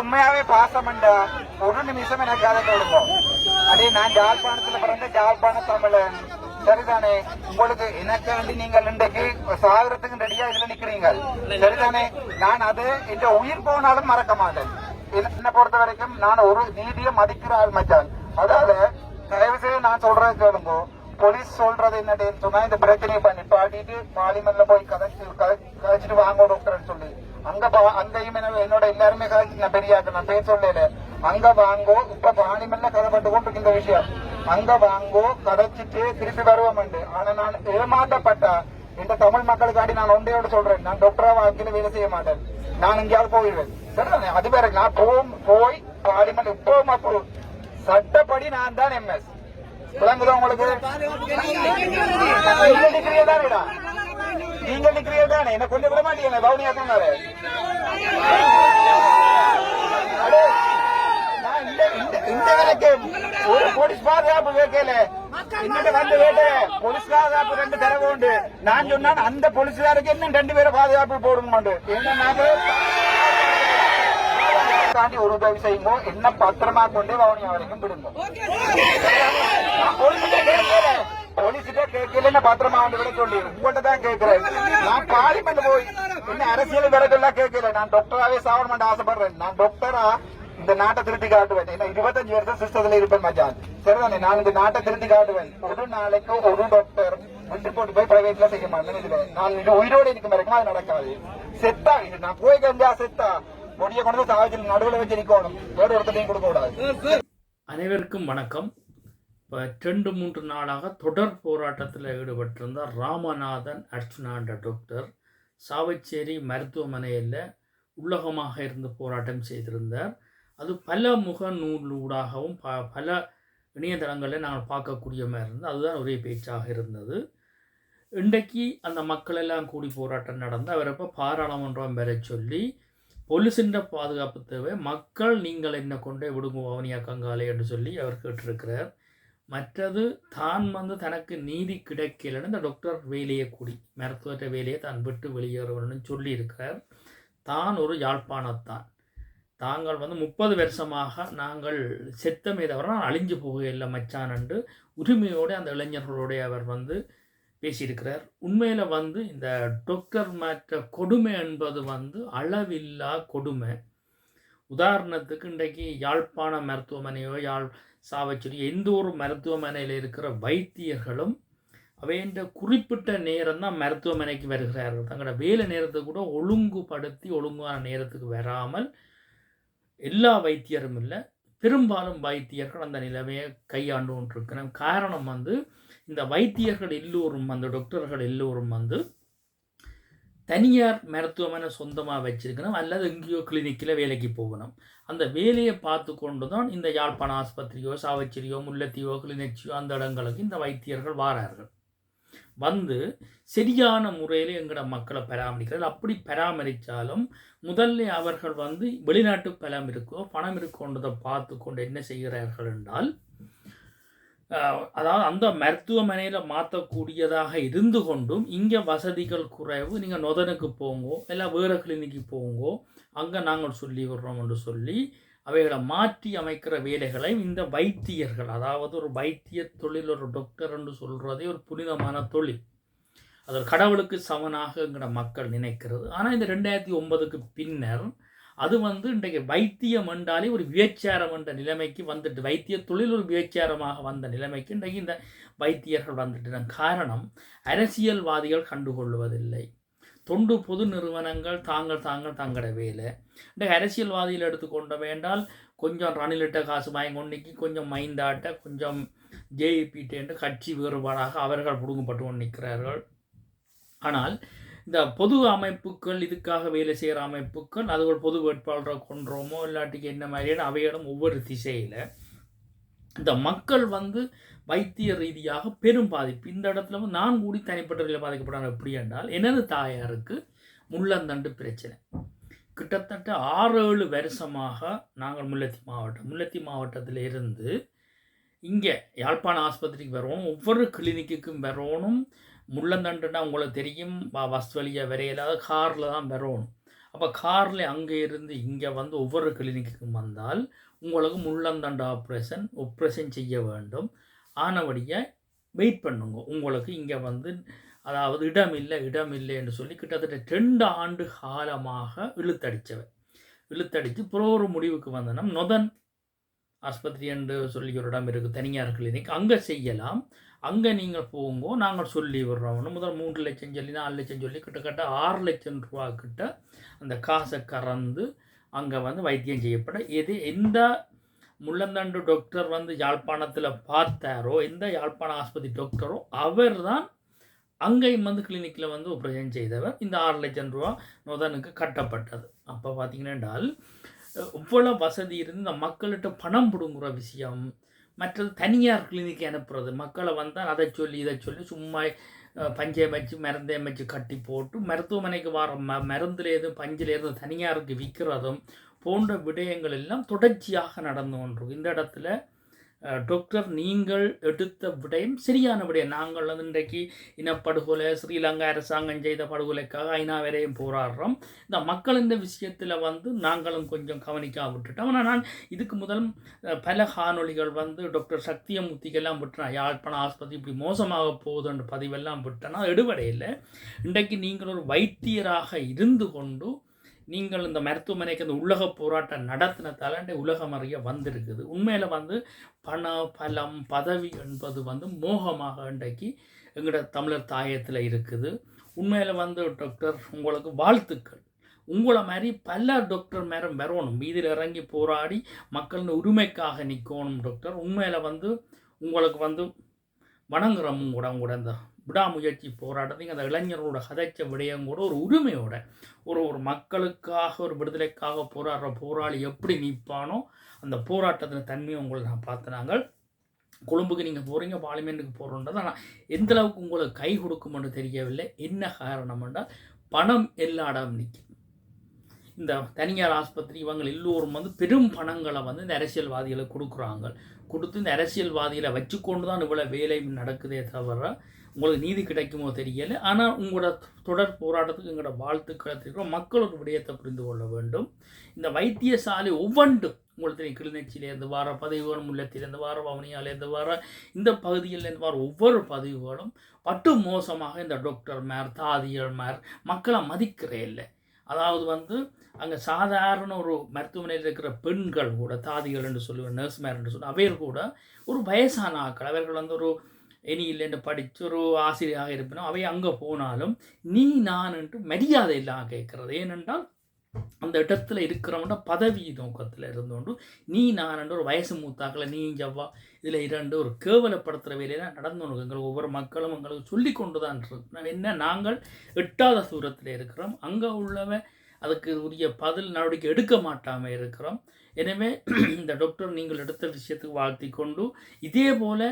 உண்மையாவே பாசமண்டா ஒரு நிமிஷம் எனக்கு அதை கொடுப்போம். அதே நான் ஜாழ்ப்பாணத்துல பிறந்த ஜாழ்ப்பாண தமிழன் சரிதானே. உங்களுக்கு எனக்காண்டி நீங்கள் இன்றைக்கு சாகரத்துக்கு ரெடியா இதுல நிக்கிறீங்க சரிதானே. நான் அது இந்த உயிர் போனாலும் மறக்க மாட்டேன். என்ன பொறுத்த வரைக்கும் நான் ஒரு நீதியை மதிக்கிற ஆள் மச்சான். அதாவது தயவு செய்து நான் சொல்றது கேளுங்க. போலீஸ் சொல்றது என்னன்னு சொன்னா இந்த பிரச்சனையை பண்ணி பாடிட்டு பார்லிமெண்ட்ல போய் கதைச்சிட்டு வாங்க டாக்டர் சொல்லி அங்கேயும் என்னோட எல்லாருமே கதைச்சு பெரியாக்க நான் பேர் சொல்லல. அங்க வாங்கோ இப்ப பார்லிமெண்ட்ல கதைப்பட்டு கொண்டு இந்த விஷயம் அங்க வாங்கோ கதைச்சிட்டு திருப்பி வருவோம். ஆனா நான் ஏமாற்றப்பட்டா இந்த தமிழ் மக்களுக்காண்டி நான் ஒன்றையோட சொல்றேன். நான் டாக்டரா வாழ்க்கையில வேலை செய்ய மாட்டேன். நான் எங்கேயாவது போயிடுவேன் சரிதானே. அது வேற நான் போய் பார்லிமெண்ட் இப்போ சட்டப்படி நான் தான் எம்எஸ் விளங்குதா உங்களுக்கு. நீங்கள் டிகிரியே தானேடா, நீங்கள் டிகிரியே தானே. என்ன கொஞ்சம் விட மாட்டீங்க பவுனியா சொன்னாரு. இந்த எனக்கு ஒரு போலீஸ் பாதுகாப்பு கேட்கல. இன்னும் வந்து கேட்டு போலீஸ் பாதுகாப்பு 2 தடவை உண்டு. நான் சொன்னா அந்த போலீஸ்காருக்கு இன்னும் 2 பேரை பாதுகாப்பு போடுங்க. தாண்டி ஒரு உதவி செய்யுங்க. என்ன பத்திரமா கொண்டு வவுனியா வரைக்கும் விடுங்க. போலீஸ்கிட்ட கேட்கல பத்திரமா வந்து விட சொல்லி உங்கள்கிட்ட தான் கேட்கிறேன். நான் பார்லிமெண்ட் போய் என்ன அரசியல் விறகுலாம் கேட்கல. நான் டாக்டராவே சாவணும் ஆசைப்படுறேன். நான் டாக்டரா இந்த நாட்டை திருத்தி காட்டுவேன். என்ன 25 வருஷம் சிஸ்டத்துல இருப்பேன் மச்சான் சரிதானே. நான் இந்த நாட்டை திருத்தி காட்டுவேன். ஒரு நாளைக்கு ஒரு டாக்டர் விட்டு போட்டு போய் பிரைவேட்ல செய்ய மாட்டேன். நான் இது உயிரோடு இருக்கும் வரைக்கும் அது நடக்காது. செத்தா இது நான் போய் கண்டியா செத்தா கொடிய கொண்டு சாவத்தில் நடுவில் வச்சு நிற்கணும். வேறு ஒருத்தையும் கொடுக்க கூடாது. அனைவருக்கும் வணக்கம். இப்போ 2-3 நாளாக தொடர் போராட்டத்தில் ஈடுபட்டிருந்த ராமநாதன் அர்ச்சுனா என்ற டாக்டர் சாவச்சேரி மருத்துவமனையில் உள்ளகமாக இருந்து போராட்டம் செய்திருந்தார். அது பல முகநூலூடாகவும் பல இணையதளங்களில் நாங்கள் பார்க்கக்கூடிய மாதிரி இருந்தது. அதுதான் ஒரே பேச்சாக இருந்தது. இன்றைக்கு அந்த மக்கள் எல்லாம் கூடி போராட்டம் நடந்து அவர் இப்போ பாராளுமன்றம் பெற சொல்லி போலீஸின் பாதுகாப்பு தேவை, மக்கள் நீங்கள் என்ன கொண்டே விடுங்க வவுனியா கங்காலே என்று சொல்லி அவர் கேட்டிருக்கிறார். மற்றது தான் தனக்கு நீதி கிடைக்கலன்னு இந்த டாக்டர் வேலையை கூடி மருத்துவ வேலையை தான் விட்டு வெளியேறணும்னு சொல்லியிருக்கிறார். தான் ஒரு யாழ்ப்பாணத்தான். தாங்கள் 30 வருஷமாக நாங்கள் செத்தமே தவிர நான் அழிஞ்சு போகையில்லை மச்சான் என்று உரிமையோடு அந்த இளைஞர்களோடைய அவர் பேசியிருக்கிறார். உண்மையில் இந்த டாக்டர் மற்ற கொடுமை என்பது அளவில்லா கொடுமை. உதாரணத்துக்கு இன்றைக்கு யாழ்ப்பாண மருத்துவமனையோ சாவச்சேரி எந்த ஒரு மருத்துவமனையில் இருக்கிற வைத்தியர்களும் அவைன்ற குறிப்பிட்ட நேரம் தான் மருத்துவமனைக்கு வருகிறார்கள். தங்களோட வேலை நேரத்தை கூட ஒழுங்குபடுத்தி ஒழுங்கான நேரத்துக்கு வராமல் எல்லா வைத்தியரும் இல்லை, பெரும்பாலும் வைத்தியர்கள் அந்த நிலைமையை கையாண்டு கொண்டிருக்கிறோம். காரணம் இந்த வைத்தியர்கள் எல்லோரும் டாக்டர்கள் எல்லோரும் தனியார் மருத்துவமனை சொந்தமாக வச்சிருக்கணும் அல்லது எங்கேயோ கிளினிக்கில் வேலைக்கு போகணும். அந்த வேலையை பார்த்து கொண்டு தான் இந்த யாழ்ப்பாண ஆஸ்பத்திரியோ சாவச்சேரியோ முல்லைத்தீவோ கிளிநொச்சியோ அந்த இடங்களுக்கு இந்த வைத்தியர்கள் வாரார்கள். சரியான முறையில் எங்களோட மக்களை பராமரிக்கிறது. அப்படி பராமரித்தாலும் முதல்ல அவர்கள் வெளிநாட்டு பலம் இருக்கோ பணம் இருக்கோன்றதை பார்த்து கொண்டு என்ன செய்கிறார்கள் என்றால், அதாவது அந்த மருத்துவமனையில் மாற்றக்கூடியதாக இருந்து கொண்டும் இங்கே வசதிகள் குறைவு, நீங்கள் நொதனுக்கு போங்கோ இல்லை வேறு கிளினிக்கு போங்கோ அங்கே நாங்கள் சொல்லி விடுறோம் என்று சொல்லி அவைகளை மாற்றி அமைக்கிற வேலைகளை இந்த வைத்தியர்கள், அதாவது ஒரு வைத்திய தொழில், ஒரு டாக்டர் என்று சொல்கிறதே ஒரு புனிதமான தொழில், அது கடவுளுக்கு சமனாகங்கிற மக்கள் நினைக்கிறது. ஆனால் இந்த 2009க்கு பின்னர் அது இன்றைக்கு வைத்தியம் என்றாலே ஒரு விபச்சாரம் என்ற நிலைமைக்கு வந்துட்டு, வைத்திய தொழில் ஒரு விபச்சாரமாக வந்த நிலைமைக்கு இன்றைக்கு இந்த வைத்தியர்கள் வந்துட்டு. காரணம், அரசியல்வாதிகள் கண்டுகொள்வதில்லை. தொண்டு பொது நிறுவனங்கள் தங்களோட வேலை. இன்றைக்கு அரசியல்வாதிகள் எடுத்துக்கொண்ட வேண்டால் கொஞ்சம் ரணிலிட்ட காசு வாங்கி கொஞ்சம் மைந்தாட்ட கொஞ்சம் ஜேபிட்டு கட்சி வேறுபாடாக அவர்கள் புடுங்கப்பட்டு கொண்டு நிற்கிறார்கள். ஆனால் இந்த பொது அமைப்புகள், இதுக்காக வேலை செய்கிற அமைப்புகள், அது ஒரு பொது வேட்பாளரை கொன்றோமோ இல்லாட்டிக்கு என்ன மாதிரியான அவையிடம் ஒவ்வொரு திசையில் இந்த மக்கள் வைத்திய ரீதியாக பெரும் பாதிப்பு. இந்த இடத்துல நான் கூடி தனிப்பட்ட வகையில் பாதிக்கப்படுறாங்க. எப்படி என்றால், எனது தாயாருக்கு முள்ளந்தண்டு பிரச்சனை. கிட்டத்தட்ட 6-7 வருஷமாக நாங்கள் முல்லைத்தீவு மாவட்டத்தில் இருந்து இங்கே யாழ்ப்பாண ஆஸ்பத்திரிக்கு வரணும், ஒவ்வொரு கிளினிக்குக்கும் வரணும். முள்ளந்தண்டுன்னா உங்களுக்கு தெரியும், வஸ்து வழியாக வரையில்லாத காரில் தான் வரணும். அப்போ காரில் அங்கே இருந்து இங்கே வந்து ஒவ்வொரு கிளினிக்குக்கும் வந்தால் உங்களுக்கு முள்ளந்தண்டு ஆப்ரேஷன் செய்ய வேண்டும். ஆனபடியாக வெயிட் பண்ணுங்க. உங்களுக்கு இங்கே வந்து அதாவது இடம் இல்லை என்று சொல்லி கிட்டத்தட்ட 2 ஆண்டு காலமாக இழுத்தடித்து புற ஒரு முடிவுக்கு வந்தோன்னா நொதன் ஆஸ்பத்திரி என்று சொல்லி ஒரு இடம் இருக்குது, தனியார் கிளினிக். அங்கே செய்யலாம். அங்கே நீங்கள் போங்கோ, நாங்கள் சொல்லி விடுறோம். முதல் 3 லட்சம் சொல்லி 4 லட்சம் சொல்லி கிட்டத்தட்ட 6 லட்சம் ரூபா கிட்ட அந்த காசை கறந்து அங்கே வந்து வைத்தியம் செய்யப்பட எந்த முள்ளந்தண்டு டாக்டர் வந்து யாழ்ப்பாணத்தில் பார்த்தாரோ, எந்த யாழ்ப்பாண ஆஸ்பத்திரி டாக்டரோ அவர் தான் அங்கேயும் வந்து கிளினிக்கில் வந்து ஆப்ரேஷன் செய்தவர். இந்த 6 லட்சம் ரூபா நொதனுக்கு கட்டப்பட்டது. அப்போ பார்த்தீங்கன்னா இவ்வளோ வசதி இருந்து இந்த மக்கள்கிட்ட பணம் பிடுங்குற விஷயம், மற்றது தனியார் கிளினிக் அனுப்புறது, மக்களை வந்தால் அதை சொல்லி இதை சொல்லி சும்மா பஞ்சையம் வச்சு மருந்தையம் வச்சு கட்டி போட்டு மருத்துவமனைக்கு வர மருந்துலேருந்து பஞ்சிலேருந்து தனியாருக்கு விற்கிறதும் போன்ற விடயங்கள் எல்லாம் தொடர்ச்சியாக நடந்து கொண்டிருக்கும். இந்த இடத்துல டாக்டர் நீங்கள் எடுத்த விடயம் சரியான விடயம். நாங்கள் வந்து இன்றைக்கு இனப்படுகொலை, ஸ்ரீலங்கா அரசாங்கம் செய்த படுகொலைக்காக ஐநா வரையும் போராடுறோம். இந்த மக்கள் இந்த விஷயத்தில் வந்து நாங்களும் கொஞ்சம் கவனிக்காம விட்டுட்டோம். ஆனால் நான் இதுக்கு முதல் பல காணொலிகள் வந்து டாக்டர் சக்தியமூர்த்திக்கெல்லாம் விட்டுறேன். யாழ்ப்பாண ஆஸ்பத்திரி இப்படி மோசமாக போகுதுன்ற பதிவெல்லாம் விட்டேன்னா எடுபடையில் இன்றைக்கு நீங்கள் ஒரு வைத்தியராக இருந்து கொண்டு நீங்கள் இந்த மருத்துவமனைக்கு அந்த உலக போராட்டம் நடத்தினதால உலகம் அறிய வந்திருக்குது. உண்மையில் வந்து பணம், பலம், பதவி என்பது வந்து மோகமாக இன்றைக்கு எங்களோட தமிழர் தாயத்தில் இருக்குது. உண்மையில் வந்து டாக்டர் உங்களுக்கு வாழ்த்துக்கள். உங்களை மாதிரி பல டாக்டர் மேலும் வரணும், வீதியில் இறங்கி போராடி மக்களின் உரிமைக்காக நிற்கணும் டாக்டர். உண்மையில் வந்து உங்களுக்கு வந்து வணங்குறோம். உங்களோட இந்த விடாமுயற்சி போராட்டத்தையும் அந்த இளைஞர்களோட கதைச்ச விடயம் கூட ஒரு உரிமையோட ஒரு மக்களுக்காக ஒரு விடுதலைக்காக போராடுற போராளி எப்படி நிற்பானோ அந்த போராட்டத்தின் தன்மையை உங்களை நான் பார்த்தனாங்க. கொழும்புக்கு நீங்கள் போகிறீங்க, பார்லிமெண்ட்டுக்கு போகிறோன்றது, ஆனால் எந்தளவுக்கு உங்களுக்கு கை கொடுக்குமென்று தெரியவில்லை. என்ன காரணம் என்றால் பணம் எல்லா இடம் நிற்கும். இந்த தனியார் ஆஸ்பத்திரி இவங்க எல்லோரும் வந்து பெரும் பணங்களை வந்து இந்த அரசியல்வாதிகளை கொடுத்து இந்த அரசியல்வாதிகளை வச்சுக்கொண்டு தான் இவ்வளோ வேலை நடக்குதே தவிர உங்களுக்கு நீதி கிடைக்குமோ தெரியலை. ஆனால் உங்களோட தொடர் போராட்டத்துக்கு எங்களோட வாழ்த்துக்களை தெரிவிக்கிறோம். மக்கள் ஒரு விடயத்தை புரிந்து கொள்ள வேண்டும். இந்த வைத்தியசாலை ஒவ்வொன்றும் உங்களுக்கு தெரியும், கிளிநொச்சியிலேருந்து வர பதிவுகளும், முல்லத்திலேருந்து வர, வவுனியாலேருந்து வர, இந்த பகுதியிலேருந்து வர ஒவ்வொரு பதிவுகளும் பட்டு மோசமாக இந்த டாக்டர் மேர், தாதியர் மேர் மக்களை மதிக்கிறே இல்லை. அதாவது வந்து அங்கே சாதாரண ஒரு மருத்துவமனையில் இருக்கிற பெண்கள் கூட, தாதிகள் என்று சொல்லுவேன், நர்ஸ் மேர் என்று சொல்லுவேன், அவையர் கூட ஒரு வயசான ஆக்கள், அவர்கள் வந்து ஒரு இனியில்லைன்னு படித்து ஒரு ஆசிரியராக இருப்பினும் அவை அங்கே போனாலும் நீ நான் என்று மரியாதை இல்லாமல் கேட்கறது. ஏனென்றால் அந்த இடத்துல இருக்கிறவங்க பதவி நோக்கத்தில் இருந்தோண்டு நீ நான் என்று ஒரு வயசு மூத்தாக்களை நீ ஜவ்வா இதில் 2 ஒரு கேவலப்படுத்துகிற வேலையெல்லாம் நடந்தோம். எங்களுக்கு ஒவ்வொரு மக்களும் எங்களுக்கு சொல்லி கொண்டு தான் இருக்கோம். என்ன நாங்கள் எட்டாத தூரத்தில் இருக்கிறோம், அங்கே உள்ளவன் அதுக்கு உரிய பதில் நடவடிக்கை எடுக்க மாட்டாமல் இருக்கிறோம். எனவே இந்த டாக்டர் நீங்கள் எடுத்த விஷயத்துக்கு வாழ்த்தி கொண்டு இதே போல்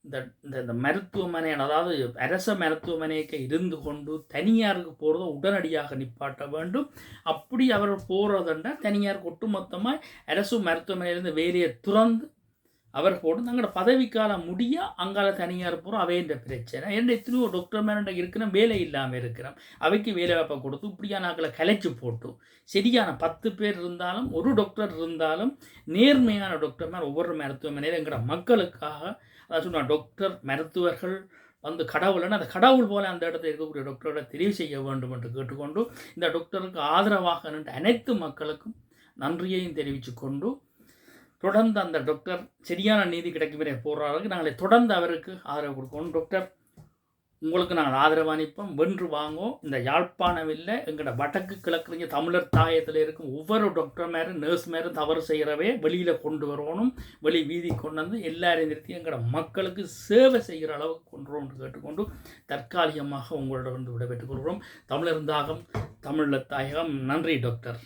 இந்த மருத்துவமனை, அதாவது அரச மருத்துவமனைக்கு இருந்து கொண்டு தனியாருக்கு போகிறத உடனடியாக நிப்பாட்ட வேண்டும். அப்படி அவர் போகிறதுண்டா தனியாருக்கு ஒட்டுமொத்தமாக அரசு மருத்துவமனையிலேருந்து வேலையை துறந்து அவர் போட்டு தங்களோட பதவிக்காலம் முடிய அங்கால தனியார் போகிறோம். அவைன்ற பிரச்சனை என்ன எத்தனையோ டாக்டர் மேலே இருக்கிறோம், வேலை இல்லாமல் இருக்கிறோம். அவைக்கு வேலை வாய்ப்பை கொடுத்து இப்படியான ஆக்களை கலைச்சி போட்டு சரியான 10 பேர் இருந்தாலும் ஒரு டாக்டர் இருந்தாலும் நேர்மையான டாக்டர் மேலே ஒவ்வொரு மருத்துவமனையில் எங்கிற மக்களுக்காக, அதான் சொன்னால் டாக்டர் மருத்துவர்கள் வந்து கடவுள்னா அந்த கடவுள் போல அந்த இடத்துல இருக்கக்கூடிய டாக்டரோட தெரிவு செய்ய வேண்டும் என்று கேட்டுக்கொண்டு இந்த டாக்டருக்கு ஆதரவாக நின்று அனைத்து மக்களுக்கும் நன்றியையும் தெரிவித்து கொண்டு தொடர்ந்து அந்த டாக்டர் சரியான நீதி கிடைக்கும் வரை போராடுறதுக்கு நாங்கள் தொடர்ந்து அவருக்கு ஆதரவு கொடுக்கணும். டாக்டர் உங்களுக்கு நாங்கள் ஆதரவு அனுப்போம், வென்று வாங்குவோம். இந்த யாழ்ப்பாணம் இல்லை, எங்களோட வடக்கு கிழக்கு தமிழர் தாயத்தில் இருக்கும் ஒவ்வொரு டாக்டர் மேரும் நர்ஸ் மேரும் தவறு செய்கிறவே வெளியில் கொண்டு வரணும். வெளி வீதி கொண்டு வந்து எல்லாரையும் நிறுத்தி எங்களோட மக்களுக்கு சேவை செய்கிற அளவுக்கு கொண்டு வரணும்னு கேட்டுக்கொண்டு தற்காலிகமாக உங்களோட வந்து விடைபெற்றுக் கொள்கிறோம். தமிழர் தாகம், தமிழர் தாயகம். நன்றி டாக்டர்.